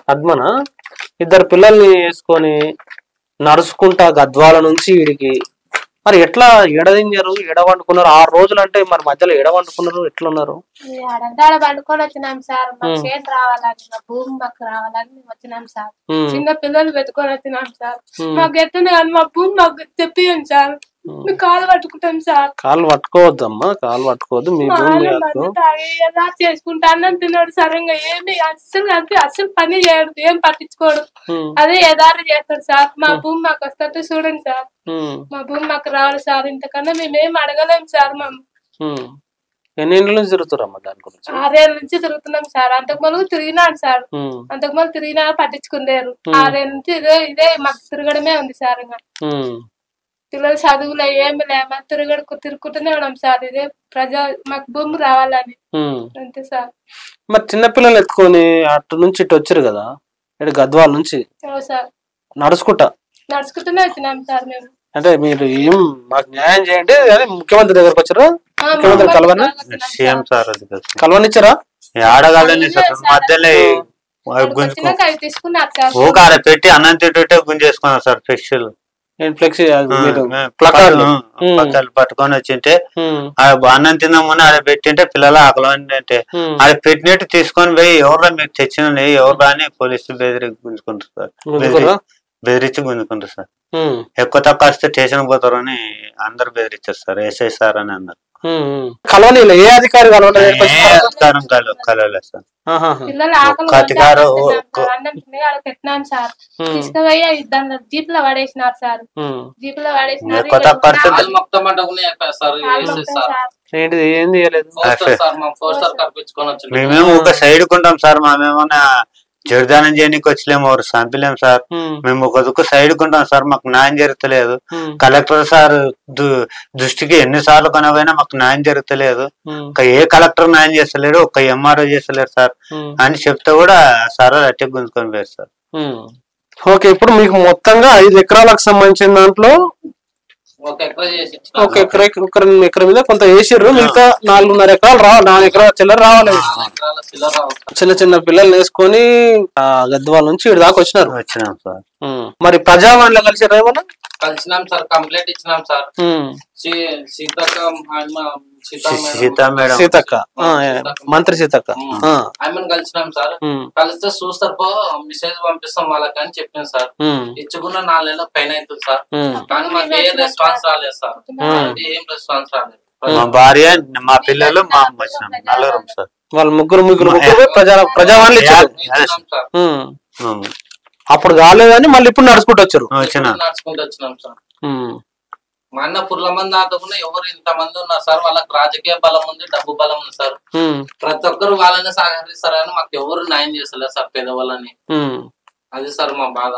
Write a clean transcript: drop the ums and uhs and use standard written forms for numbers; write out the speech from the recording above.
పద్మనా? ఇద్దరు పిల్లల్ని వేసుకొని నడుచుకుంటా గద్వాల నుంచి వీడికి మరి ఎట్లా ఎడదించారు, ఎడవండుకున్నారు? 6 రోజులు అంటే మరి మధ్యలో ఎడవండుకున్నారు, ఎట్లున్నారు? పండుకొని వచ్చినాం సార్. మాకు చేతి రావాలని, మా భూమి మాకు రావాలని మేము వచ్చినాం సార్. చిన్న పిల్లలు పెట్టుకొని వచ్చినాం సార్. మాకు ఎట్లా కానీ మా భూమి మాకు చెప్పియండి సార్. మీ కాలు పట్టుకుంటాం సార్. కాలు పట్టుకోవద్దమ్మా, కాలు పట్టుకోవద్దు. మీ భూమి చేసుకుంటా అన్నం తిన్నాడు సార్. ఇంకా ఏమి అస్సలు పని చేయడు, ఏం పట్టించుకోడు. అదే యదారి చేస్తాడు సార్. మా భూమి మాకు వస్తే చూడండి సార్. మా భూమి మాకు రావాలి సార్. ఇంతకన్నా మేమేం అడగలేం సార్. ఎన్ని ఏళ్ళ నుంచి తిరుగుతారమ్మా దాని గురించి? 6 ఏళ్ళ నుంచి తిరుగుతున్నాం సార్. అంతకు ముందు తిరిగినాడు సార్. అంతకు ముందు తిరిగినా పట్టించుకునేరు. 6 ఏళ్ళ నుంచి ఇదే మాకు తిరగడమే ఉంది సార్. ఇంకా పిల్లలు చదువులో ఏమి లేమా తిరుగుతూనే ఉన్నాం సార్. ఇదే మాకు భూమి రావాలని అంతే సార్. మరి చిన్న పిల్లలు ఎత్తుకొని అటు నుంచి ఇటు వచ్చారు కదా, ఇటు గద్వాల నుంచి సార్. నడుచుకుంటూనే వచ్చినాం సార్ మేము. అంటే మీరు ఏం మాకు న్యాయం చేయండి అని ముఖ్యమంత్రి దగ్గరకు వచ్చారా? ముఖ్యమంత్రి కలవని సీఎం సార్ కలవనిచ్చారా? ఆడగాలని మధ్యలో ఊకాడ పెట్టి అన్నం తింటుంటే గుంజేసుకున్నారు సార్. ఫ్లెక్సీలు పట్టుకొని వచ్చింటే అన్నం తిందామని ఆడ పెట్టింటే పిల్లలు ఆకలి అంటే ఆడ పెట్టినట్టు తీసుకొని పోయి ఎవరు మీకు తెచ్చిన ఎవరు అని పోలీసులు గుంజుకుంటారు సార్. బెదిరించి గుంజుకుంటారు సార్. ఎక్కువ తక్కువ వస్తే స్టేషన్ పోతారు అని అందరు బెదిరించారు సార్. ఎస్ఐ సార్ అని అన్నారు. కలవని ఏ అధికారి కలవలేదు సార్. జీప్ లో పడేసినారు సార్. జీప్ లో మేమేమో ఒక సైడ్ కొంటాం సార్. మేమేమన్నా జడిదానం చేయడానికి వచ్చలేము, ఎవరు చంపలేము సార్. మేము ఒక దుక్కు సైడ్ కొంటాం సార్. మాకు న్యాయం జరుగుతలేదు. కలెక్టర్ సార్ దృష్టికి ఎన్నిసార్లు కొనపోయినా మాకు న్యాయం జరుగుతలేదు. ఏ కలెక్టర్ న్యాయం చేస్తలేరు, ఒక ఎంఆర్ఓ చేస్తలేరు సార్ అని చెప్తే కూడా సార్ అట్టే గుంజుకొని పోయారు సార్. ఓకే, ఇప్పుడు మీకు మొత్తంగా 5 ఎకరాలకు సంబంధించిన దాంట్లో ఒక ఎకరం మీద కొంత వేసిర్రు. మిగతా 4.5 ఎకరాలు రావాలి. 4 ఎకరాల చిల్లర రావాలి. చిన్న చిన్న పిల్లల్ని వేసుకొని గద్వాల నుంచి ఇటు దాకా వచ్చినాం సార్. మరి ప్రజావాణిలో కలిసిరా ఏమన్నా? కలిసినాం సార్. కంప్లైంట్ ఇచ్చినాం సార్. సీతక్క, మంత్రి సీతక్క ఆమెను కలిసినాం సార్. కలిస్తే చూస్తారు మెసేజ్ పంపిస్తాం వాళ్ళకి అని చెప్పాను సార్. ఇచ్చుకున్న 4 నెలల పైన అవుతుంది సార్. కానీ మాకు ఏ రెస్పాన్స్ రాలేదు సార్. ఏం రెస్పాన్స్ రాలేదు. మా భార్య, మా పిల్లలు, మా అమ్మ వచ్చినాం. నలుగురం సార్. వాళ్ళు ముగ్గురు ప్రజావాణి ఇచ్చారు. అప్పుడు కాలేదని మళ్ళీ ఇప్పుడు నడుచుకుంటూ వచ్చారు. నడుచుకుంటూ వచ్చినాం సార్. మా అన్న పుర్ల మంది ఆటకున్నా ఎవరు ఇంతమంది ఉన్నారు సార్. వాళ్ళకి రాజకీయ బలం ఉంది, డబ్బు బలం ఉంది సార్. ప్రతి ఒక్కరు వాళ్ళని సహకరిస్తారని మాకు ఎవరు న్యాయం చేస్తలేదు సార్ పేదవాళ్ళని. అది సార్ మా బాధ.